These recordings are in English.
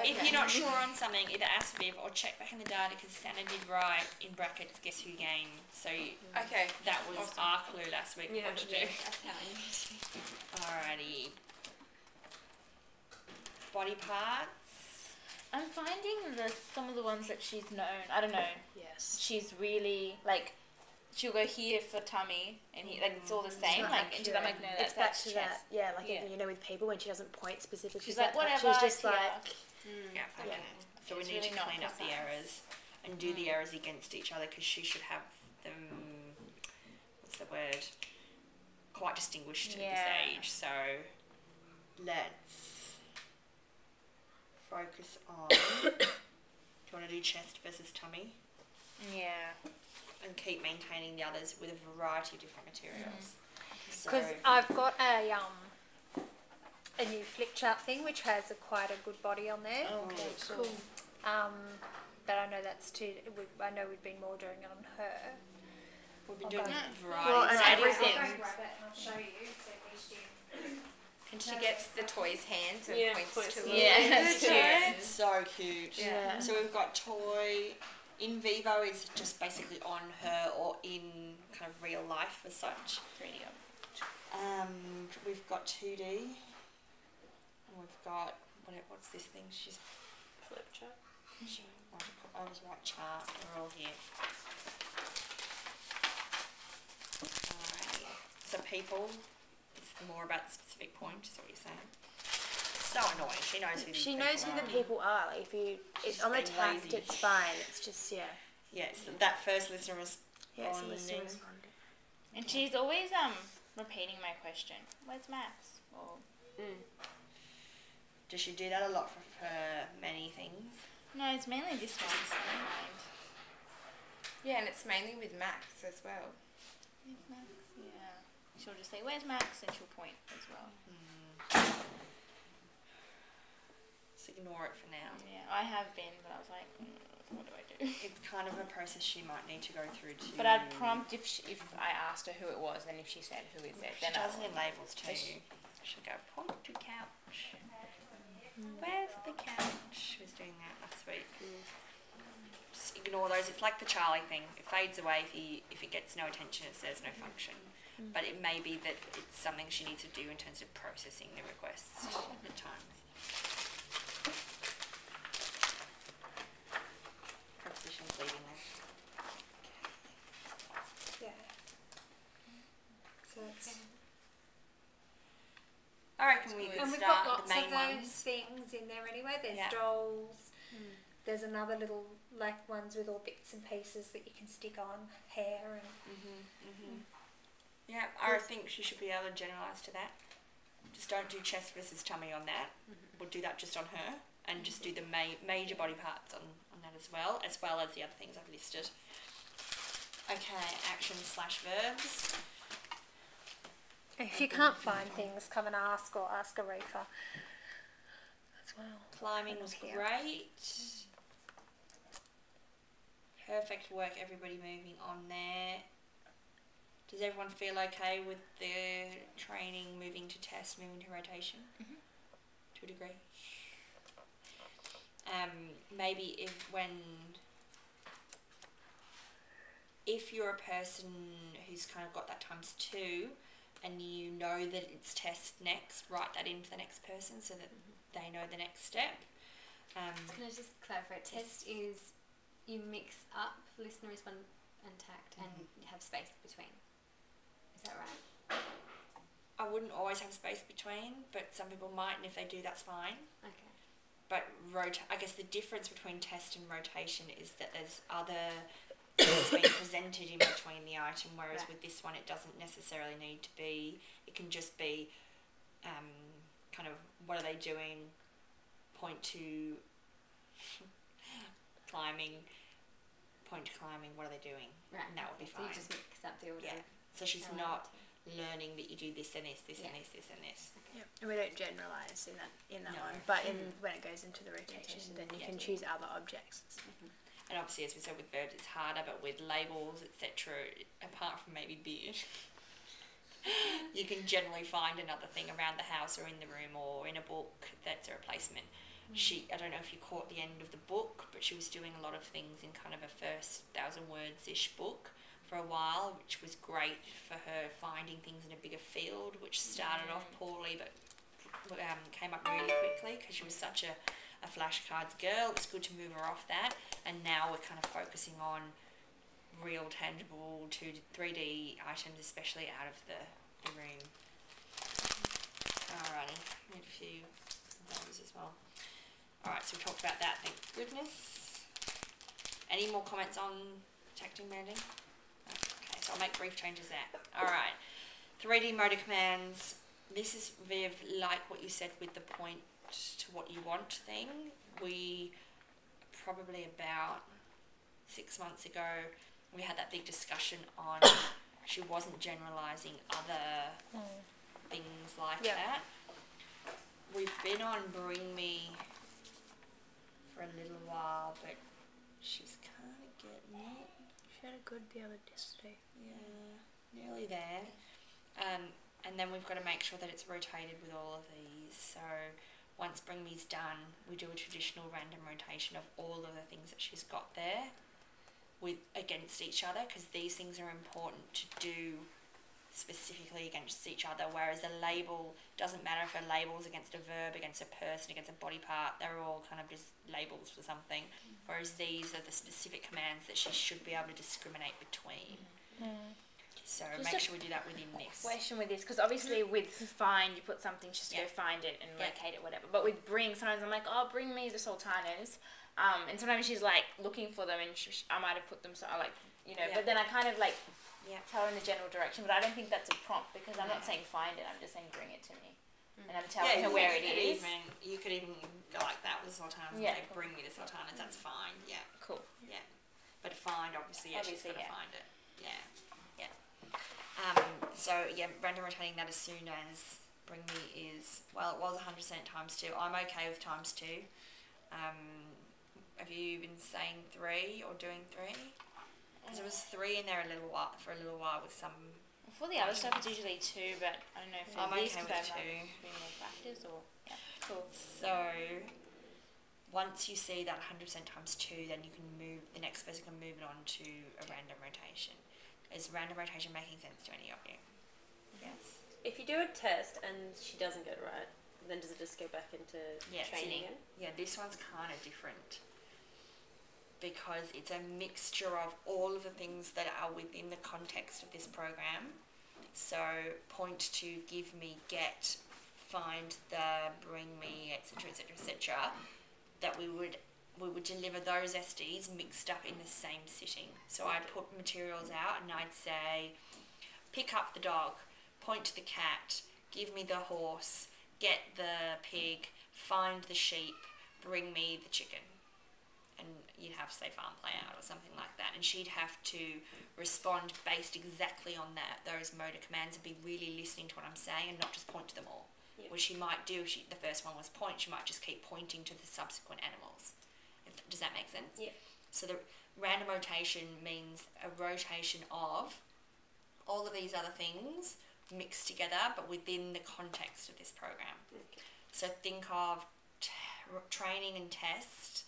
If you're not sure on something, either ask Viv or check back in the data because Santa did write in brackets guess who game. So that was our clue last week. Yeah, what to do. that's how I need. Alrighty. Body parts. I'm finding some of the ones that she's known. I don't know. Yes. She's really like. She'll go here for tummy, and it's all the same. Like, and she's like, no, it's back to chest. that. Yeah, like even, you know, with people when she doesn't point specifically. She's like, whatever. She's just like. So we need to clean up the errors and do the errors against each other because she should have them. What's the word? Quite distinguished at this age. So let's focus on. Do you want to do chest versus tummy? Yeah. And keep maintaining the others with a variety of different materials. Because I've got a new flip chart thing which has quite a good body on there. Okay, cool. But I know that's too. I know we've been more doing it on her. We've been doing Well, varieties. and everything. I'll go grab it and I'll show you. So at least And she gets the toy's hands and points to it. Yeah. It's so cute. Yeah. So we've got toy. In vivo is just basically on her or in kind of real life as such. 3D. We've got 2D. And we've got what's this thing? She's Flip chart. I was right chart. They're all here. Alrighty. So people, it's more about the specific point. Is what you're saying? So annoying. She knows who these She people knows who are. the people are. Like it's on the tact, lazy. it's fine. It's just Yes, that first listener was. it's a listener responded. And she's always repeating my question. Where's Max? Or Does she do that a lot for her many things? no, it's mainly this one. Yeah, and it's mainly with Max as well. Where's Max? Yeah. She'll just say, "Where's Max?" and she'll point as well. Just ignore it for now. Yeah, I have been, but I was like, what do I do? It's kind of a process she might need to go through to. But I'd prompt if I asked her who it was, and if she said who is it, She then does it in labels too. She'll go point to couch. Where's the couch? She was doing that last week. Just ignore those. It's like the Charlie thing. It fades away if it gets no attention. It says no function. But it may be that it's something she needs to do in terms of processing the requests at times. Prepositions leaving there. Yeah. So it's. I reckon we could And we've start got with the lots of main those ones. things in there anyway. There's Yeah. dolls. There's another little like ones with all bits and pieces that you can stick on hair and. Yeah, I think she should be able to generalise to that. Just don't do chest versus tummy on that. We'll do that just on her, and just do the major body parts on that as well as the other things I've listed. Okay, actions/verbs. If you can't find things, come and ask or ask Aretha as well. Climbing was Here. great. Perfect work, everybody moving on there. Does everyone feel okay with the training, moving to test, moving to rotation? To a degree. Maybe if you're a person who's kind of got that ×2 and you know that it's test next, write that in for the next person so that they know the next step. Can I just clarify? Test is you mix up listener, respond and tact and you have space between. Is that right? I wouldn't always have space between, but some people might, and if they do, that's fine. Okay. But I guess the difference between test and rotation is that there's other things being presented in between the item, whereas with this one it doesn't necessarily need to be. It can just be kind of what are they doing, point to climbing, what are they doing? Right. And that would be So fine. you just mix up the order. Yeah. So she's not learning that you do this and this, this and this, this and this. Yeah, and we don't generalise in that one, but when it goes into the rotation, then you can choose other objects. And obviously, as we said, with verbs it's harder, but with labels, etc., apart from maybe beard, you can generally find another thing around the house or in the room or in a book that's a replacement. I don't know if you caught the end of the book, but she was doing a lot of things in kind of a first 1,000 words-ish book for a while, which was great for her finding things in a bigger field, which started off poorly but came up really quickly because she was such a flashcards girl. It's good to move her off that, and now we're kind of focusing on real tangible 3D items, especially out of the room. Alrighty, need a few of those as well. Alright, so we talked about that, thank goodness. Any more comments on tacting banding? Okay, so I'll make brief changes there. Alright, 3D motor commands. This is, Viv, like what you said with the point to what you want thing. We, probably about 6 months ago, we had that big discussion on she wasn't generalising other things like that. We've been on Bring Me for a little while, but she's kind of getting it. She had a good the other yesterday. Yeah, nearly there. And then we've got to make sure that it's rotated with all of these. So once Bring Me's done, we do a traditional random rotation of all of the things that she's got there against each other, because these things are important to do specifically against each other, whereas a label doesn't matter if a label's against a verb, against a person, against a body part. They're all kind of just labels for something, whereas these are the specific commands that she should be able to discriminate between. So Just make a sure we do that within this. Question with this, because obviously with find you put something, just go find it and locate it, whatever. But with bring, sometimes I'm like, oh, bring me the sultanas, and sometimes she's like looking for them, and I might have put them, so I like, you know. But then I kind of like tell her in the general direction, but I don't think that's a prompt, because I'm not saying find it, I'm just saying bring it to me, and I'm telling her where it is. You could even go like that with the sultanas and say, bring me the sultanas. That's fine. Yeah. Cool. Yeah. But find, obviously, she's got to find it. Yeah. So random rotating that as soon as Bring Me is, well, it was 100% × 2. I'm okay with ×2. Have you been saying 3 or doing 3? Because there was 3 in there for a little while with some. For the other stuff, it's usually 2, but I don't know if I'm these okay with 2. Been more practice or cool. So once you see that 100% ×2, then you can move. The next person can move it on to a random rotation. Is random rotation making sense to any of you? Yes. If you do a test and she doesn't get it right, then does it just go back into training again? Yeah, this one's kind of different because it's a mixture of all of the things that are within the context of this program. So point to, give me, get, find the, bring me, etc., etc., etc. That we would deliver those SDs mixed up in the same sitting. So I'd put materials out and I'd say, pick up the dog, point to the cat, give me the horse, get the pig, find the sheep, bring me the chicken. And you'd have, say, farm play out or something like that. And she'd have to respond based exactly on those motor commands and be really listening to what I'm saying and not just point to them all. Which she might do if the first one was point, she might just keep pointing to the subsequent animals. Does that make sense? Yeah. So the random rotation means a rotation of all of these other things mixed together, but within the context of this program. Okay. So think of training and test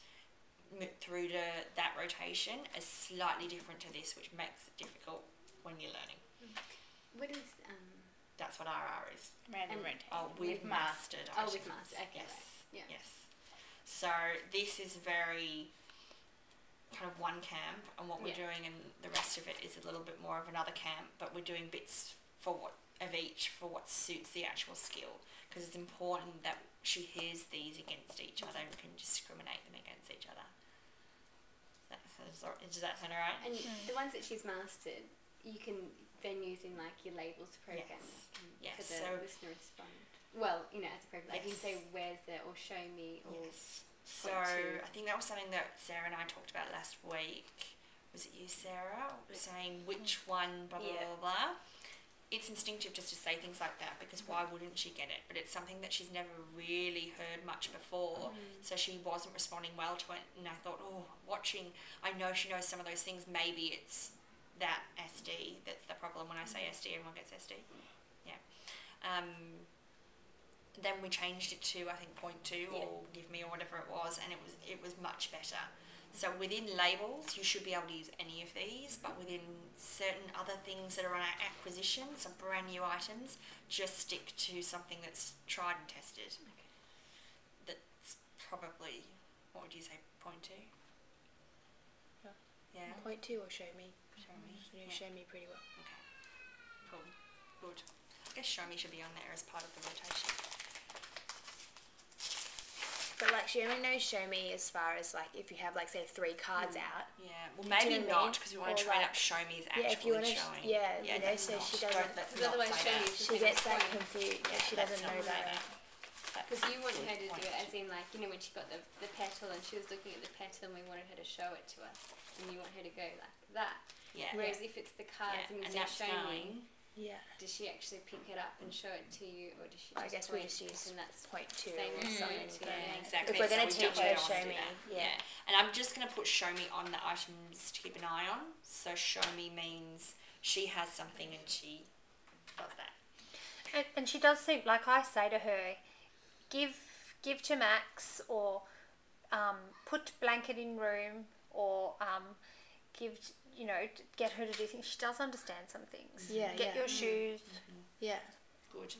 through to that rotation as slightly different to this, which makes it difficult when you're learning. What is That's what RR is. Random rotation. Oh, we've mastered. with master. Okay. Yes. Right. Yeah. Yes. So this is very kind of one camp, and what we're doing, and the rest of it is a little bit more of another camp, but we're doing bits for what suits the actual skill, because it's important that she hears these against each other and can discriminate them against each other. Does that sound alright? And the ones that she's mastered, you can then use in like your labels program Yes. for the listener respond. Well, as a program, like you can say where's the, or show me, or So I think that was something that Sarah and I talked about last week. Was it you, Sarah? Saying which one, blah blah blah blah. It's instinctive just to say things like that, because why wouldn't she get it? But it's something that she's never really heard much before, so she wasn't responding well to it. And I thought, I know she knows some of those things. Maybe it's that SD that's the problem. When I say SD, everyone gets SD. Yeah. then we changed it to, I think, 0.2 or give me or whatever it was, and it was much better. So within labels, you should be able to use any of these, but within certain other things that are on acquisition, some brand new items, just stick to something that's tried and tested. Okay. That's probably, what would you say, 0.2? Yeah. 0.2 or show me. Show me. Show me pretty well. Okay. Cool. Good. I guess show me should be on there as part of the rotation. But like she only knows show me as far as like if you have like say 3 cards out. Yeah. Well, maybe not, because we want to train up show me as actually if you wanna showing. you know, so she doesn't. Because otherwise show me She gets that confused. Yeah, she doesn't know that. Because you want her to do it as in like, you know, when she got the petal and she was looking at the petal and we wanted her to show it to us, and you want her to go like that. Yeah. Whereas if it's the cards and you say that's show me, Yeah. does she actually pick it up and show it to you, or does she just I guess we point, just use and that's 0.2 same or as something. 0.2, Yeah, yeah. exactly. If we're going to So teach we her don't show wanna do me, that. yeah. And I'm just going to put show me on the items to keep an eye on. So show me means she has something and she does that. And she does seem, like I say to her, give to Max, or put blanket in room, or give, you know, get her to do things. She does understand some things. Yeah, Get your shoes, Yeah, Good.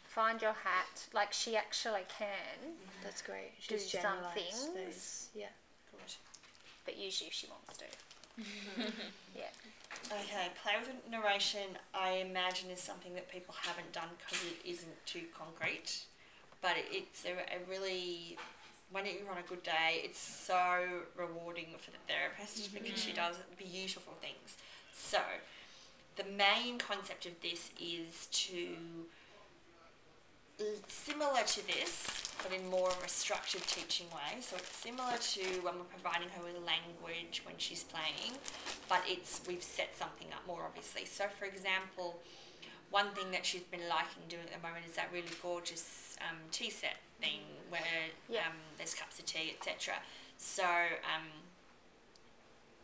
find your hat. Like she actually can, that's great. Do She's some generalised things. those. Yeah. Good. but usually if she wants to. Yeah. Okay, play with narration, I imagine, is something that people haven't done because it isn't too concrete. But it's a really, when you're on a good day, it's so rewarding for the therapist because she does beautiful things. So, the main concept of this is to, similar to this, but in more of a structured teaching way. So it's similar to when we're providing her with language when she's playing, but we've set something up more obviously. So for example, one thing that she's been liking doing at the moment is that really gorgeous tea set thing where there's cups of tea, etc. So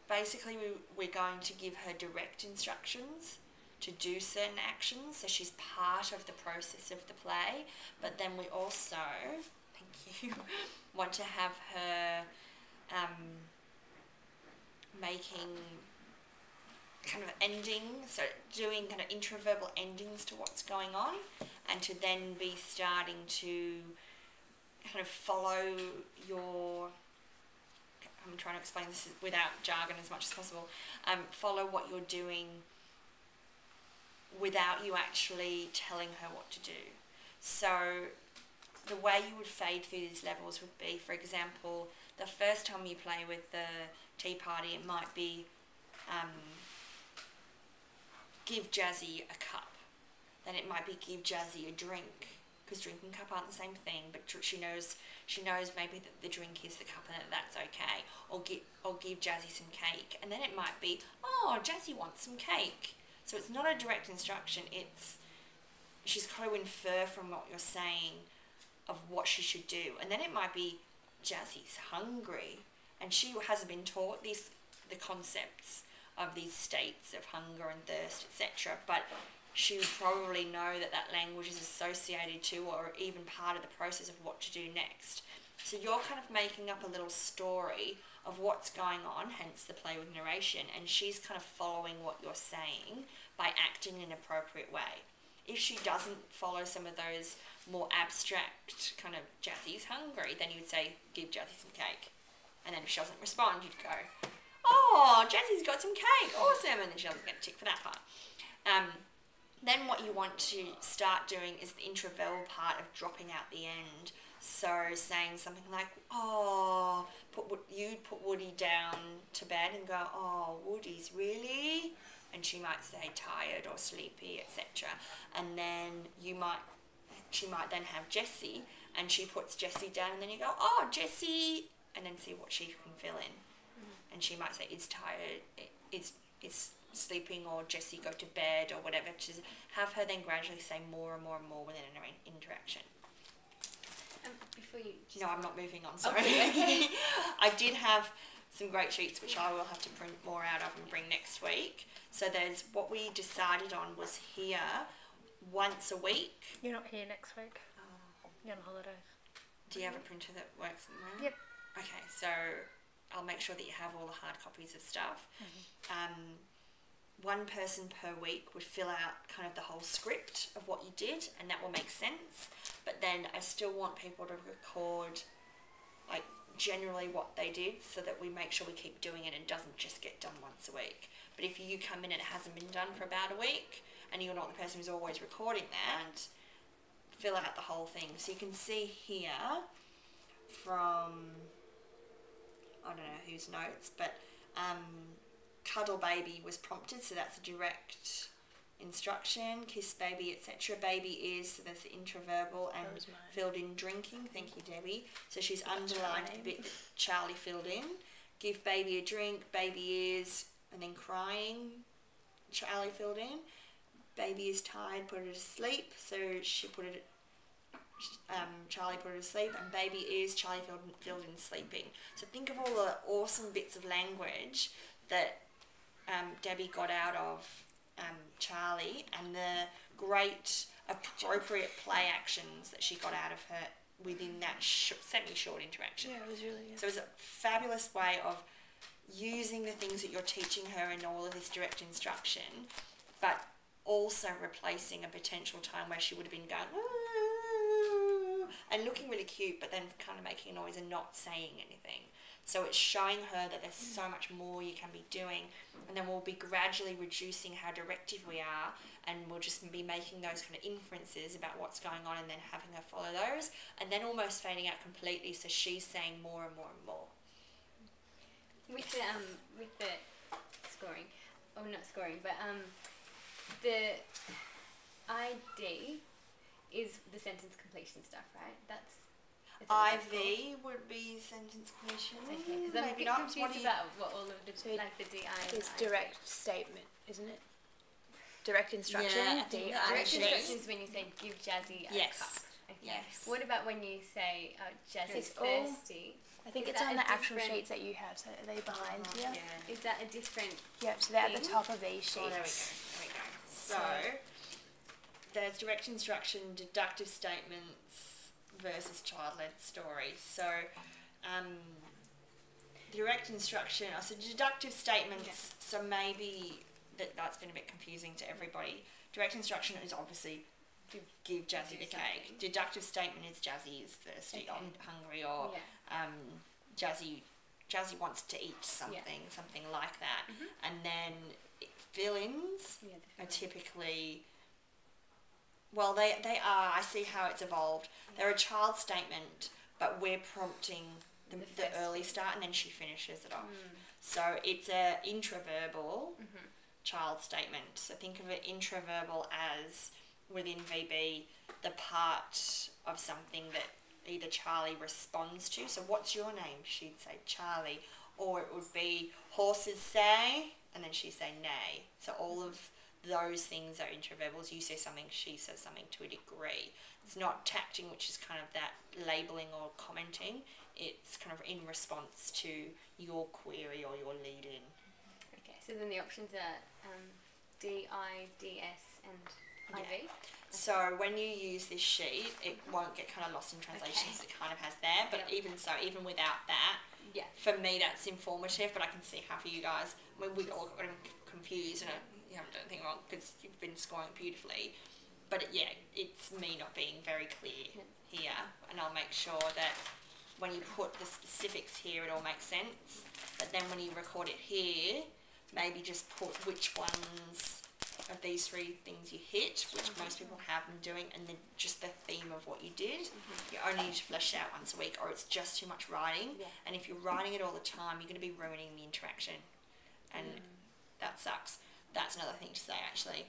basically we're going to give her direct instructions to do certain actions, so she's part of the process of the play, but then we also, thank you, want to have her making kind of endings, so doing kind of intraverbal endings to what's going on, and to then be starting to kind of follow your, I'm trying to explain this without jargon as much as possible, follow what you're doing without you actually telling her what to do. So the way you would fade through these levels would be, for example, the first time you play with the tea party, it might be give Jazzy a cup. Then it might be give Jazzy a drink, because drink and cup aren't the same thing, but she knows maybe that the drink is the cup and that's okay. Or give Jazzy some cake. And then it might be, oh, Jazzy wants some cake. So it's not a direct instruction, she's got to infer from what you're saying of what she should do. And then it might be, Jazzy's hungry, and she hasn't been taught the concepts of these states of hunger and thirst, etc. But she would probably know that language is associated to, or even part of the process of what to do next. So you're kind of making up a little story of what's going on, hence the play with narration, and she's kind of following what you're saying by acting in an appropriate way. If she doesn't follow some of those more abstract kind of Jazzy's hungry, then you'd say, give Jazzy some cake. And then if she doesn't respond, you'd go, oh, Jazzy's got some cake, awesome, and then she doesn't get a tick for that part. Then what you want to start doing is the intraverbal part of dropping out the end. So saying something like, oh, you'd put Woody down to bed and go, oh, Woody's really? And she might say tired or sleepy, etc. And then she might then have Jessie, and she puts Jessie down, and then you go, oh, Jessie, and then see what she can fill in. And she might say, it's tired, it's sleeping, or Jessie, go to bed, or whatever, to have her then gradually say more and more and more within an interaction. Before you just No, I'm not moving on, sorry. Okay. I did have some great sheets which I will have to print more out of and bring next week. So there's what we decided on was here once a week. You're not here next week. You're on holiday. Do you have a printer that works at the moment? Yep. Okay, so I'll make sure that you have all the hard copies of stuff. One person per week would fill out kind of the whole script of what you did, and that will make sense. But then I still want people to record, like, generally what they did, so that we make sure we keep doing it and it doesn't just get done once a week. But if you come in and it hasn't been done for about a week, and you're not the person who's always recording that, fill out the whole thing. So you can see here from, I don't know whose notes, but cuddle baby was prompted, so that's a direct instruction. Kiss baby, etc. Baby is, so there's the intraverbal, and filled in drinking. Thank you, Debbie. So she's underlined the bit that Charlie filled in. Give baby a drink, baby is, and then crying, Charlie filled in. Baby is tired, put her to sleep, so she put it, Charlie put her to sleep, and baby is, Charlie filled in sleeping. So think of all the awesome bits of language that Debbie got out of Charlie, and the great appropriate play actions that she got out of her within that semi-short interaction. Yeah, it was really good. So it was a fabulous way of using the things that you're teaching her in all of this direct instruction, but also replacing a potential time where she would have been going and looking really cute, but then kind of making a noise and not saying anything. So it's showing her that there's so much more you can be doing, and then we'll be gradually reducing how directive we are, and we'll just be making those kind of inferences about what's going on, and then having her follow those, and then almost fading out completely, so she's saying more and more and more. With the scoring, or not scoring, but the ID is the sentence completion stuff, right? IV would be sentence completion. Okay, because I'm a bit confused about what all of the, like the DI It's direct statement, isn't it? Direct instruction. Yeah, DI. direct instructions when you say give Jazzy a cup. Okay. Yes. What about when you say Jazzy's It's all- thirsty? I think Is it's that on a the actual different- sheets that you have, so are they behind here? Yeah. Is that a different? Yep, so they're at the thing? top of these sheets. Oh, there we go. So, there's direct instruction, deductive statements versus child-led stories. So, direct instruction, so deductive statements, so maybe that's been a bit confusing to everybody. Direct instruction is obviously give Jazzy the cake. Deductive statement is Jazzy is thirsty or hungry, or Jazzy wants to eat something, something like that. And then fill-ins are typically, well, they are, I see how it's evolved. They're a child statement, but we're prompting the early start, and then she finishes it off. So it's a intraverbal child statement. So think of it intraverbal as, within VB, the part of something that either Charlie responds to. So what's your name? She'd say Charlie. Or it would be horses say, and then she'd say neigh. So all of those things are intraverbals. You say something, she says something to a degree. It's not tacting, which is kind of that labelling or commenting. It's kind of in response to your query or your lead-in. Okay, so then the options are DI, DS and IV? So when you use this sheet, it won't get kind of lost in translations. It kind of has there, but even so, even without that, for me that's informative, but I can see how for you guys, when we all got confused, and you haven't done anything wrong because you've been scoring beautifully, but it's me not being very clear here, and I'll make sure that when you put the specifics here, it all makes sense, but then when you record it here, maybe just put which ones of these three things you hit, which most people have been doing, and then just the theme of what you did. You only need to flesh it out once a week, or it's just too much writing, and if you're writing it all the time, you're going to be ruining the interaction, and that sucks. That's another thing to say, actually.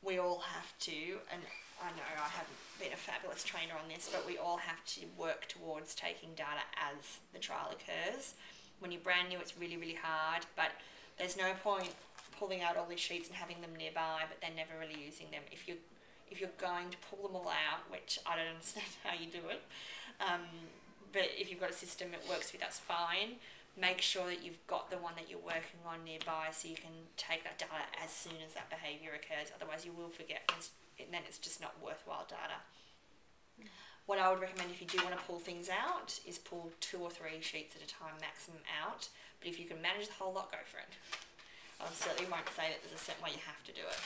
We all have to, and I know I haven't been a fabulous trainer on this, but we all have to work towards taking data as the trial occurs. When you're brand new, it's really, really hard, but there's no point pulling out all these sheets and having them nearby, but then never really using them. If you're going to pull them all out, which I don't understand how you do it, but if you've got a system it works with, that's fine. Make sure that you've got the one that you're working on nearby, so you can take that data as soon as that behaviour occurs. Otherwise you will forget, and then it's just not worthwhile data. what I would recommend if you do want to pull things out is pull 2 or 3 sheets at a time maximum out. But if you can manage the whole lot, go for it. I certainly won't say that there's a certain way you have to do it.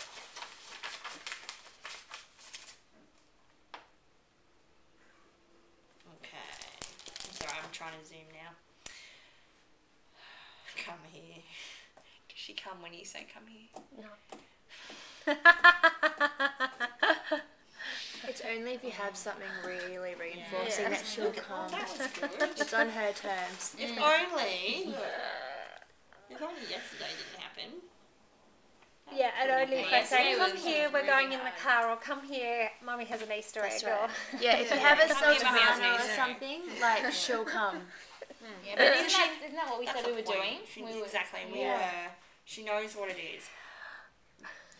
Okay. Sorry, I'm trying to zoom now. Come here. Does she come when you say come here? No. It's only if you have something really reinforcing that she'll come. That was good. It's on her terms. If only, if only yesterday didn't happen. Yeah, and only if I say, Yesterday come was here, we're really going in the hard. car, or come here, Mummy has an Easter egg. That's Or, right. Yeah, if you have a Come here, Mummy, I was sultana or amazing. something, like she'll come. Yeah, but isn't that what we That's said we the were point. doing? She, exactly, we yeah. were. She knows what it is.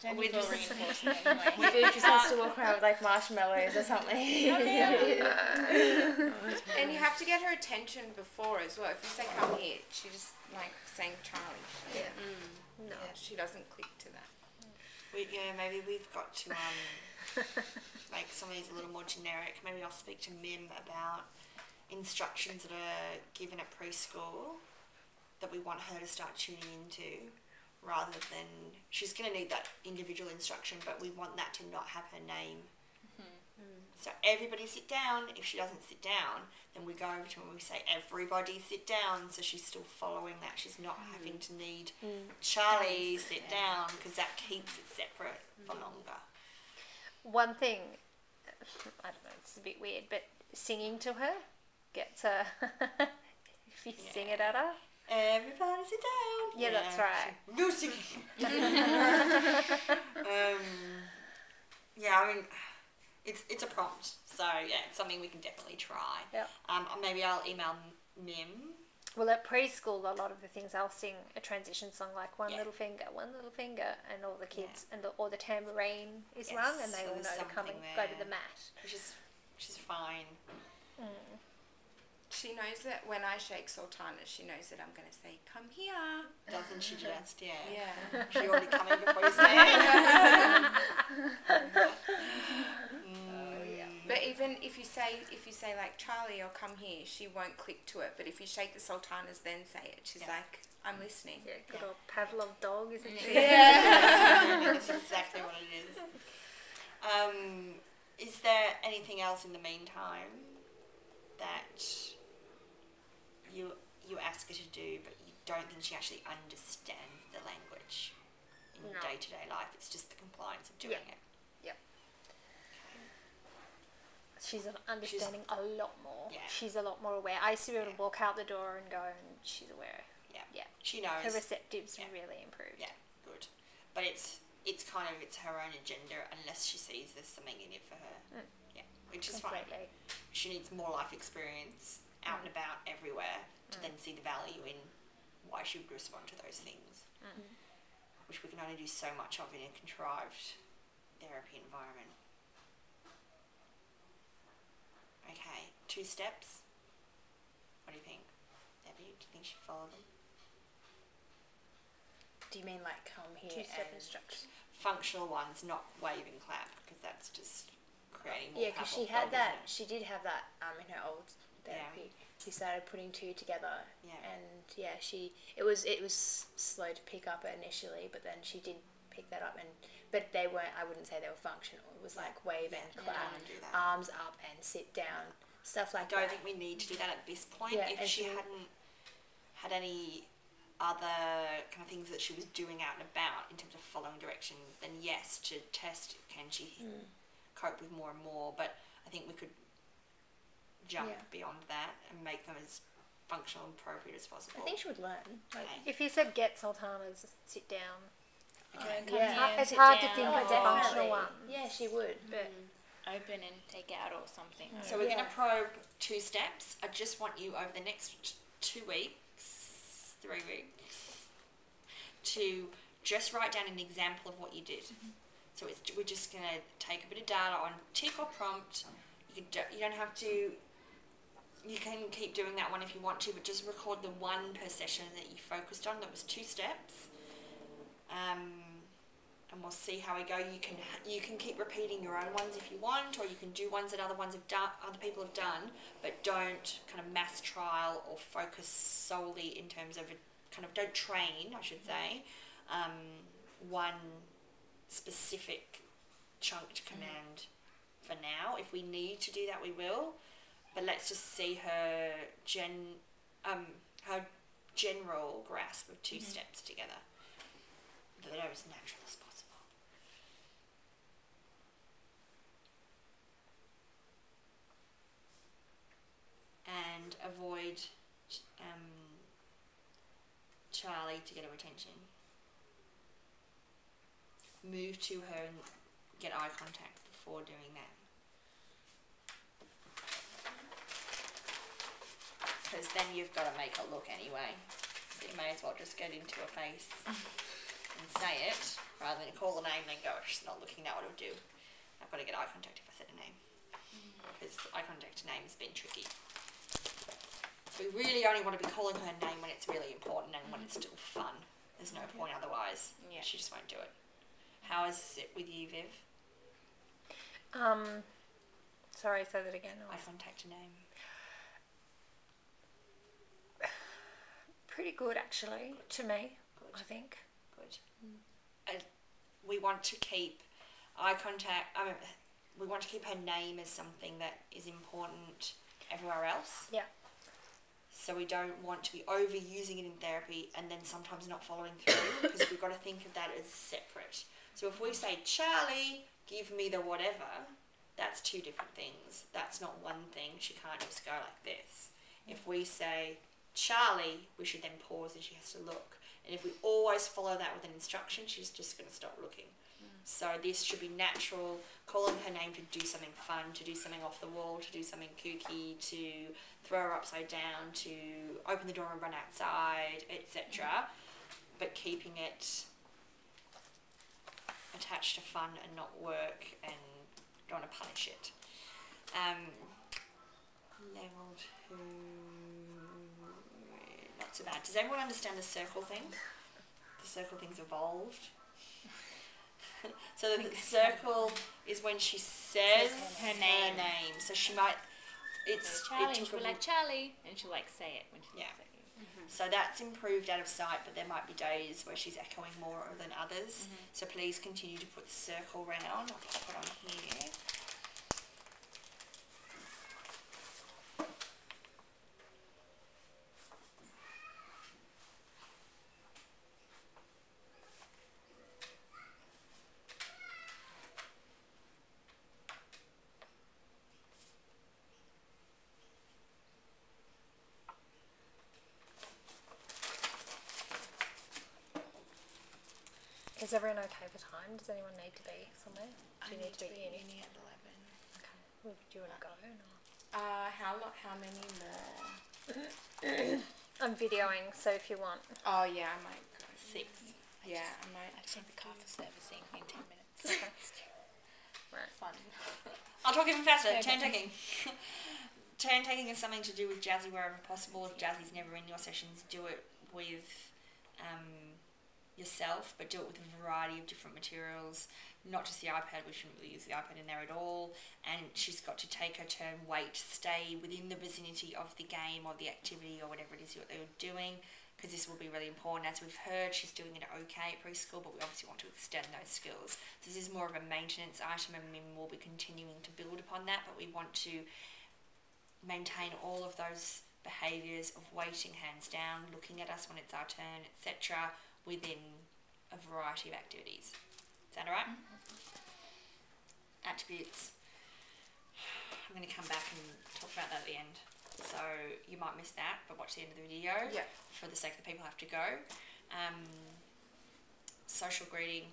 Don't We're feel just- reinforcement anyway. Food just has to walk around with like marshmallows or something. And you have to get her attention before as well. If you say come here, she just like saying Charlie. Yeah. No. Yeah, she doesn't click to that. Maybe we've got to make some of these a little more generic. Maybe I'll speak to Mim about instructions that are given at preschool that we want her to start tuning into, rather than, she's going to need that individual instruction, but we want that to not have her name. So everybody sit down. If she doesn't sit down, then we go over to her and we say, everybody sit down, so she's still following that. She's not having to need Charlie sit down, because that keeps it separate for longer. one thing, I don't know, it's a bit weird, but singing to her gets her. If you sing it at her. Everybody sit down. Yeah, that's right. Music. Yeah, I mean, it's a prompt, so yeah, it's something we can definitely try. Yep. Maybe I'll email Mim. Well, at preschool, a lot of the things I'll sing a transition song like one Yeah. little finger, and all the kids or the tambourine is Yes, rung, and they so all there's know to come and something go to there. the mat. Which is fine. She knows that when I shake sultana, she knows that I'm going to say come here. Doesn't she just? Yeah. Yeah. She already coming before you say it. But even if you say like Charlie or come here, she won't click to it. But if you shake the sultanas, then say it. She's like, I'm listening. Yeah, good old Pavlov dog, isn't it? That's exactly what it is. Is there anything else in the meantime that you ask her to do, but you don't think she actually understands the language in No. day-to-day life? It's just the compliance of doing it. She's understanding a lot more. Yeah. She's a lot more aware. I used to be able to walk out the door and go, and she's aware. Yeah. She knows. Her receptive's Yeah. really improved. Yeah, good. But it's kind of, it's her own agenda unless she sees there's something in it for her. Yeah, which is fine. Completely. She needs more life experience out and about everywhere to then see the value in why she would respond to those things, which we can only do so much of in a contrived therapy environment. Okay, 2 steps. What do you think, Debbie? Do you think she'd follow them? Do you mean like come here? 2-step and instructions. Functional ones, not wave and clap, because that's just creating more. Yeah, because she had that. She did have that in her old Yeah. therapy. She started putting 2 together, Yeah. and it was slow to pick up initially, but then she did pick that up, but they weren't. I wouldn't say they were functional. It was like wave and clap, don't wanna do that. arms up and sit down, stuff like I don't that. think we need to do that at this point. Yeah, If and she she- hadn't had any other kind of things that she was doing out and about in terms of following directions, then yes, to test can she cope with more and more. But I think we could jump Yeah. beyond that and make them as functional and appropriate as possible. I think she would learn. Okay. If you said get sultanas, sit down. Okay. Come Yeah. here and It's sit hard to down, think or of functional ones. Yeah, she would. But open and take out or something. So we're Yeah. going to probe 2 steps. I just want you over the next 2 weeks, 3 weeks, to just write down an example of what you did. So we're just going to take a bit of data on tick or prompt. You don't have to. You can keep doing that one if you want to, but just record the one per session that you focused on. That was 2 steps. and we'll see how we go. You can keep repeating your own ones if you want, or you can do ones that other people have done, but don't kind of mass trial or focus solely in terms of don't train, I should say, one specific chunked command for now. If we need to do that, we will, but let's just see her general grasp of two steps together. That are as natural as possible. And avoid Charlie to get her attention. Move to her and get eye contact before doing that. Because then you've got to make her look anyway. So you may as well just get into her face and say it, rather than call a name and then go, she's not looking, now what do I do? I've got to get eye contact if I said a name. Because eye contact to name has been tricky. We really only want to be calling her name when it's really important and when it's still fun. There's no point otherwise. Yeah. She just won't do it. How is it with you, Viv? Sorry, say that again. Eye contact to name. Pretty good, actually, to me, Good. I think. Good. We want to keep eye contact. We want to keep her name as something that is important everywhere else. Yeah. So we don't want to be overusing it in therapy and then sometimes not following through, because we've got to think of that as separate. So if we say, Charlie, give me the whatever, that's two different things. That's not one thing. She can't just go like this. If we say, Charlie, we should then pause and she has to look. And if we always follow that with an instruction, she's just going to stop looking. So this should be natural, calling her name to do something fun, to do something off the wall, to do something kooky, to throw her upside down, to open the door and run outside, etc. But keeping it attached to fun and not work, and don't want to punish it. Level 2... Not so bad. Does everyone understand the circle thing? The circle thing's evolved. So the circle is when she says her name. So she might... It's Charlie, and she'll be like, Charlie, and she'll like say it when she looks at you. So that's improved out of sight, but there might be days where she's echoing more than others. So please continue to put the circle round. I'll pop it on here. Is everyone okay for time? Does anyone need to be somewhere? Do you need to be at uni? At 11. Okay. Well, do you want to go? Or? How many more? I'm videoing, so if you want. Oh yeah, I might go. 6. Yeah, I might. I just need the car for servicing in 10 minutes. Okay. Right. Fun. I'll talk even faster. Turn taking. Turn taking is something to do with Jazzy wherever possible. If Jazzy's never in your sessions, do it with yourself, but do it with a variety of different materials. Not just the iPad. We shouldn't really use the iPad in there at all. And she's got to take her turn, wait, stay within the vicinity of the game or the activity or whatever it is that they were doing, because this will be really important. As we've heard, she's doing it okay at preschool, but we obviously want to extend those skills. This is more of a maintenance item, and we will be continuing to build upon that, but we want to maintain all of those behaviours of waiting, hands down, looking at us when it's our turn, etc., within a variety of activities. Is that alright? Attributes. I'm going to come back and talk about that at the end. So you might miss that, but watch the end of the video for the sake of the people who have to go. Social greeting.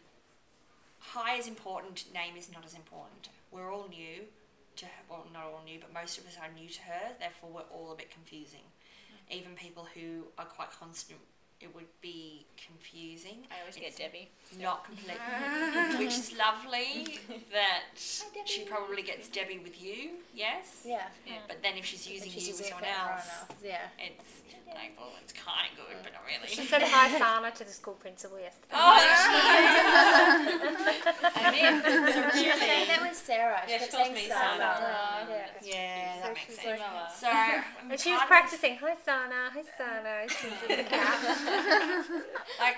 Hi is important, name is not as important. We're all new to her, well, not all new, but most of us are new to her, therefore we're all a bit confusing. Even people who are quite constant it would be confusing. I always get Debbie. Not completely, which is lovely that she probably gets Debbie with you, yes? Yeah. But then if she's using She's you with using someone it for everyone else, Yeah. it's like, well, it's kind of good, but not really. She said hi, Sana, to the school principal yesterday. Oh, I'm in. She was saying that with Sarah. Yeah, She she kept calls saying me Sana. Sana. yeah, that makes sense. Similar. So, And she was practicing, hi, Sana, hi, Sana. She was in the cat. like,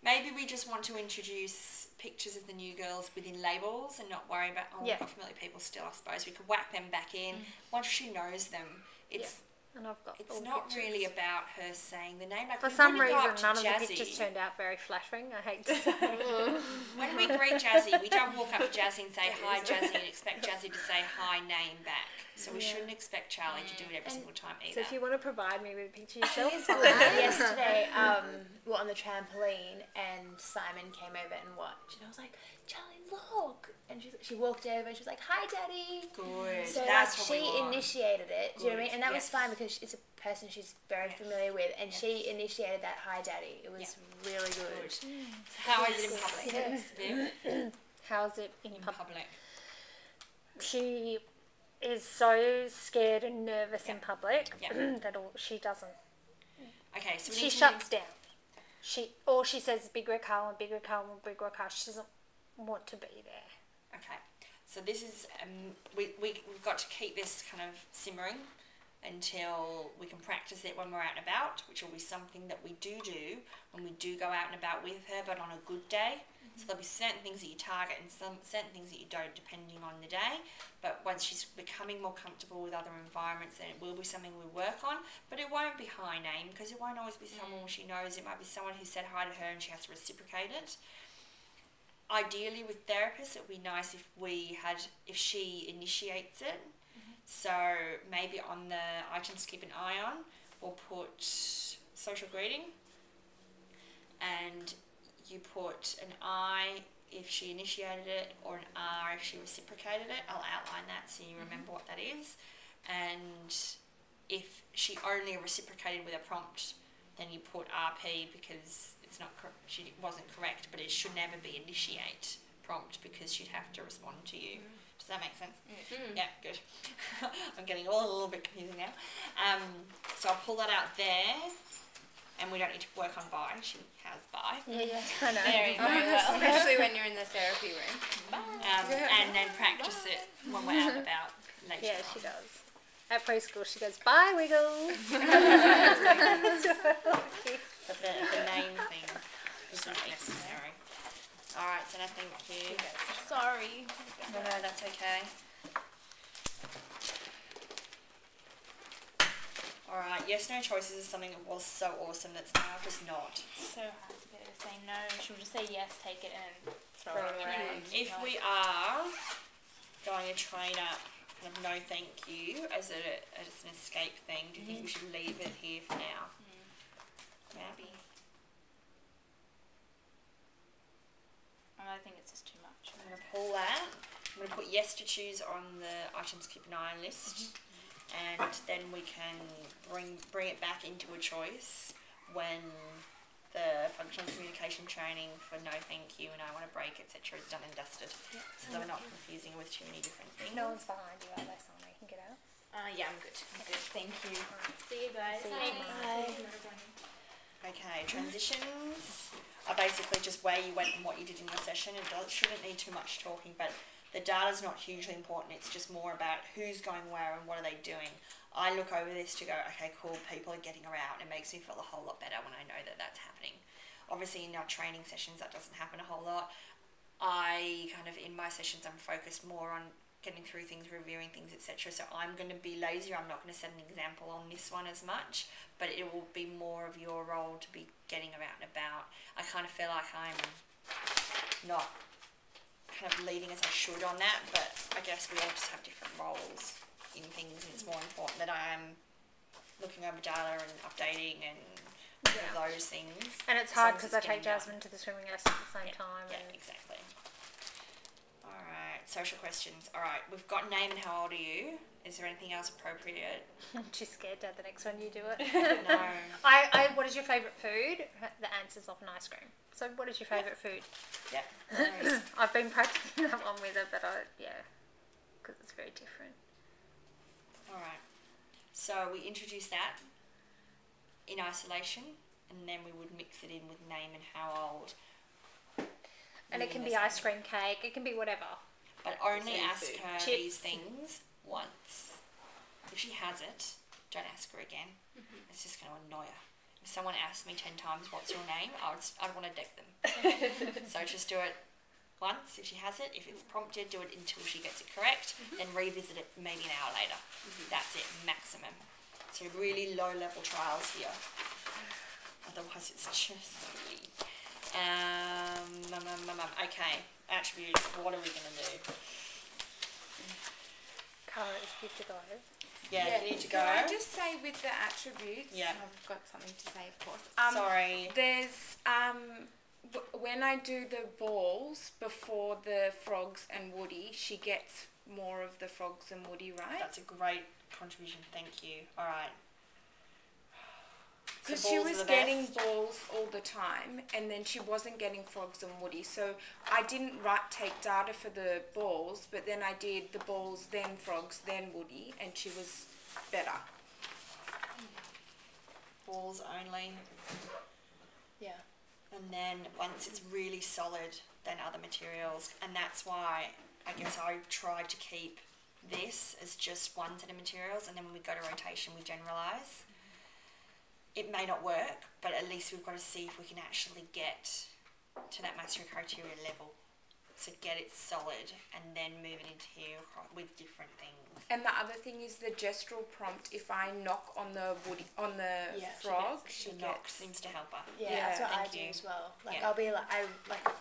maybe we just want to introduce pictures of the new girls within labels and not worry about, we've got familiar people still, I suppose. We could whack them back in. Once she knows them, it's And I've got it's all not pictures. really about her saying the name. Like, For we some wouldn't go reason, up to none of the Jazzy. pictures turned out very flattering, I hate to say. When we greet Jazzy, we don't walk up to Jazzy and say hi Jazzy and expect Jazzy to say hi name back. So we shouldn't expect Charlie to do it every single time either. So if you want to provide me with a picture yourself, Yesterday, we were on the trampoline and Simon came over and watched. And I was like, Charlie, look. And she walked over and she was like, hi, Daddy. Good. So That's like, what we she want. initiated it. Do you know what I mean? And that was Yes. fine because it's a person she's very familiar with. And she initiated that hi, Daddy. It was really good. How is it in public? Viv? how's it in In public? public. She is so scared and nervous in public Yeah. that she doesn't. Okay, so we She need to shuts down. She says big red car, big red car, big red car. She doesn't want to be there. Okay, so this is we've got to keep this kind of simmering until we can practice it when we're out and about, which will be something that we do when we do go out and about with her, but on a good day. So there'll be certain things that you target and some certain things that you don't, depending on the day. But once she's becoming more comfortable with other environments, then it will be something we work on. But it won't be high name because it won't always be someone she knows. It might be someone who said hi to her and she has to reciprocate it. Ideally, with therapists, it would be nice if she initiates it. So maybe on the items to keep an eye on, we'll put social greeting, and you put an I if she initiated it or an R if she reciprocated it. I'll outline that so you remember what that is. And if she only reciprocated with a prompt, then you put RP because it's not she wasn't correct, but it should never be initiate prompt because she'd have to respond to you. Does that make sense? Yeah, good. I'm getting all a little bit confusing now. So I'll pull that out there. And we don't need to work on bye. She has bye. Yeah, I know. Very, very well. Especially when you're in the therapy room. And then practice it when we're out and about later. Yeah, she does. At preschool, she goes, bye, Wiggles. But the name thing is not necessary. Alright, so now thank you. Sorry. No, that's okay. Alright, yes, no choices is something that was so awesome that's now just not. So hard to get her to say no. She'll just say yes, take it, and throw Throw it it away. If we are going to train up kind of no thank you as an escape thing, do you think we should leave it here for now? Maybe. I think it's just too much. I'm going to pull that. I'm going to put yes to choose on the items to keep an eye on list. And then we can bring it back into a choice when the functional communication training for no thank you and I want a break, etc. is done and dusted. So that we're not confusing with too many different things. No one's behind you, are they, Sana? You can get out. Yeah, I'm good. I'm good. Thank you. See you guys. See you. Okay, transitions are basically just where you went and what you did in your session. It shouldn't need too much talking, but the data's not hugely important. It's just more about who's going where and what are they doing. I look over this to go, okay, cool, people are getting around. It makes me feel a whole lot better when I know that that's happening. Obviously, in our training sessions, that doesn't happen a whole lot. In my sessions, I'm focused more on getting through things, reviewing things, etc. So I'm going to be lazy. I'm not going to set an example on this one as much, but it will be more of your role to be getting around and about. I kind of feel like I'm not kind of leading as I should on that, but I guess we all just have different roles in things, and it's more important that I am looking over data and updating and those things. And it's hard because I take Jasmine to the swimming lesson at the same time. Yeah, And exactly. Alright, so social questions. All right, we've got name and how old are you? Is there anything else appropriate? She's scared to have the next one you do it. No. What is your favourite food? The answer's often ice cream. So what is your favourite food? Yep. No worries. I've been practicing that one with her, but because it's very different. All right. So we introduce that in isolation, and then we would mix it in with name and how old. And it can be ice cream cake. It can be whatever. But only Same ask food. her Chips. these things once. If she has it, don't ask her again. It's just going to annoy her. If someone asks me 10 times, what's your name, I'd want to deck them. So just do it once if she has it. If it's prompted, do it until she gets it correct. Then revisit it maybe an hour later. That's it, maximum. So really low level trials here. Otherwise it's just silly. Okay, attributes, what are we going to do? Cara is good to go. Yeah, you need to go. Can I just say with the attributes? Yeah. I've got something to say, of course. Sorry. There's when I do the balls before the frogs and Woody, she gets more of the frogs and Woody, right? That's a great contribution, thank you. Alright. Because she was getting balls all the time, and then she wasn't getting frogs and Woody. So I didn't take data for the balls, but then I did the balls, then frogs, then Woody, and she was better. Balls only. Yeah. And then once it's really solid, then other materials. And that's why I guess I tried to keep this as just one set of materials, and then when we go to rotation we generalise. It may not work, but at least we've got to see if we can actually get to that mastery criteria level. So get it solid and then move it into here with different things. And the other thing is the gestural prompt. If I knock on the Woody, on the frog, she The knock gets. seems to help her. Yeah, that's what I thank do you. as well. Like Yeah. I'll be like,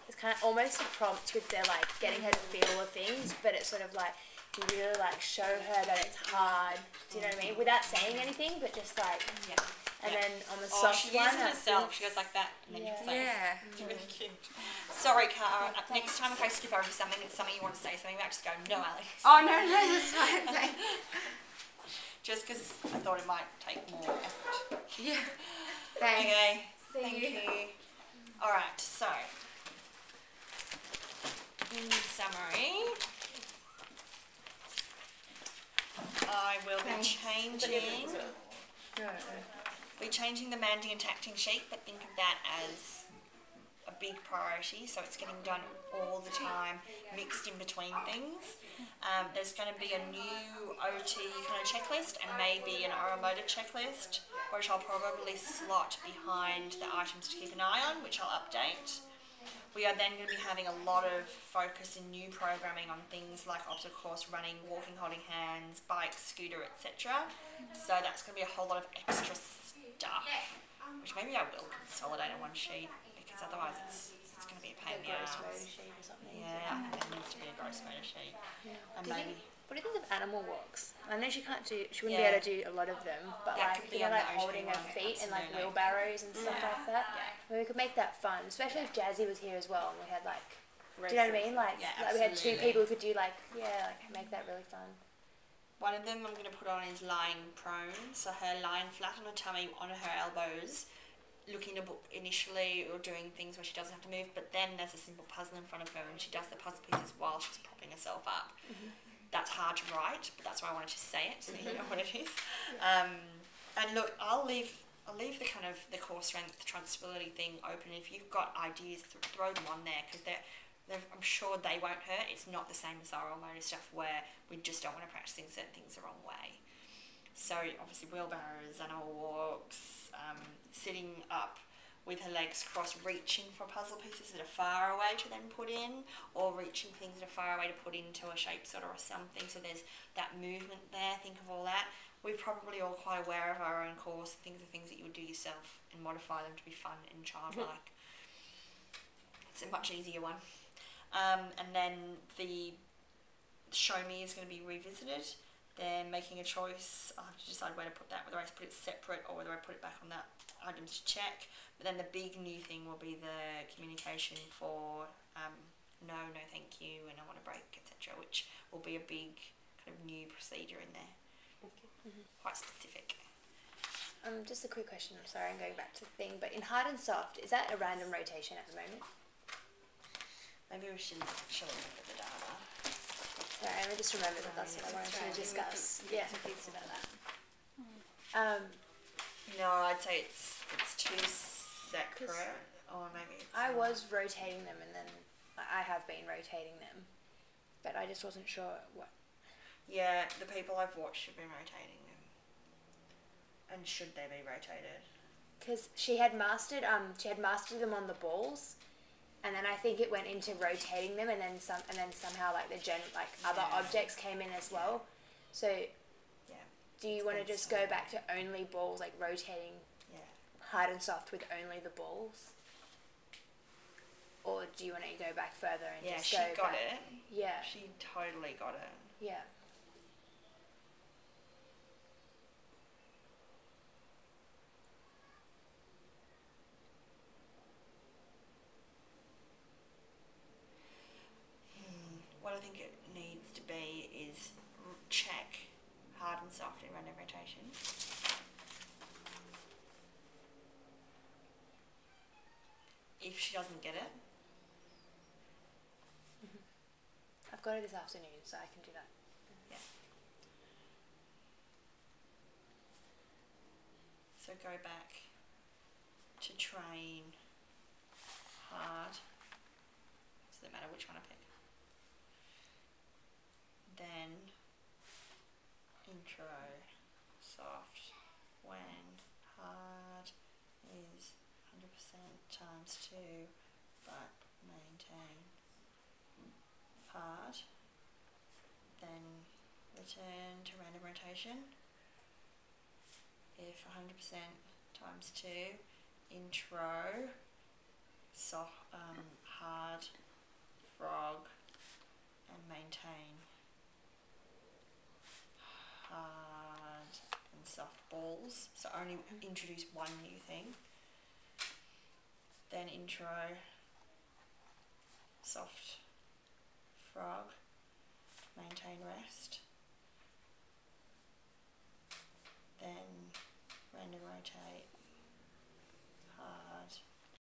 it's kind of almost a prompt with their like getting her to feel the things, but it's sort of like you really like show her that it's hard. Do you know what I mean? Without saying anything, but just like Yeah. and Yeah. then on the Oh, soft she one, uses it I herself. think- She goes like that, and then Yeah. she's like, Yeah. it's really cute. Sorry, Cara. Next time if I skip over something, it's something you want to say something about, just go, no, Alex. Oh no, that's fine. Thanks. Just because I thought it might take more effort. Yeah. Thanks. Okay. See Thank you. you. All right. So, in summary, I will be changing. We're changing the manding and tacting sheet, but think of that as a big priority, so it's getting done all the time, mixed in between things. There's going to be a new OT kind of checklist and maybe an oral motor checklist, which I'll probably slot behind the items to keep an eye on, which I'll update. We are then going to be having a lot of focus in new programming on things like obstacle course, running, walking, holding hands, bike, scooter, etc. So that's going to be a whole lot of extra stuff, which maybe I will consolidate on one sheet, because otherwise it's going to be a pain in the gross ass. motor sheet or something. Yeah, I think there needs to be a gross motor sheet. And Do you maybe What do you think of animal walks? I know she wouldn't Yeah. be able to do a lot of them, but That like could be you know, on the like OT holding her one, feet and like absolutely. wheelbarrows and stuff Yeah. like that. Yeah. Maybe we could make that fun, especially if Jazzy was here as well, and we had like, do you know what I mean? Like, Yeah, like we had two absolutely. people who could do like, make that really fun. one of them I'm going to put on is lying prone, so her lying flat on her tummy, on her elbows, looking at a book initially or doing things where she doesn't have to move, but then there's a simple puzzle in front of her and she does the puzzle pieces while she's propping herself up. That's hard to write, but that's why I wanted to say it, so you know what it is. And look, I'll leave the kind of the core strength transferability thing open. If you've got ideas, throw them on there, because I'm sure they won't hurt. It's not the same as oral motor stuff where we just don't want to practice certain things the wrong way. So obviously wheelbarrows and all walks, sitting up with her legs crossed, reaching for puzzle pieces that are far away to then put in, or reaching things that are far away to put into a shape sorter or something. So there's that movement there. Think of all that. We're probably all quite aware of our own course. Things are things that you would do yourself and modify them to be fun and childlike. It's a much easier one. And then the show me is going to be revisited. Then making a choice, I'll have to decide where to put that, whether I put it separate or whether I put it back on that items to check. But then the big new thing will be the communication for no thank you, and I want a break, etc., which will be a big kind of new procedure in there. Okay. Quite specific. Just a quick question. I'm sorry, I'm going back to the thing. But in hard and soft, is that a random rotation at the moment? Maybe we should show them the data. Sorry, I just remember that that's what I wanted to discuss. Yeah. Confused about that. No, I'd say it's two separate, or maybe it's I was rotating them, and then I have been rotating them, but I just wasn't sure what. Yeah, the people I've watched have been rotating them. And should they be rotated? Because she had mastered them on the balls, and then I think it went into rotating them, and then somehow like other objects came in as well. So Yeah. do you want to just go back to only balls, like rotating Yeah. hard and soft with only the balls? Or do you want to go back further and Yeah, just she go got back? it. Yeah. She totally got it. Yeah. What I think it needs to be is check hard and soft in random rotation. If she doesn't get it, I've got it this afternoon, so I can do that. yeah. So go back to train hard. Doesn't matter which one I pick. Then intro soft when hard is 100% times 2, but maintain hard. Then return to random rotation. If 100% times 2, intro soft hard frog, and maintain hard and soft balls. So only introduce one new thing. Then intro soft frog, maintain rest. Then random rotate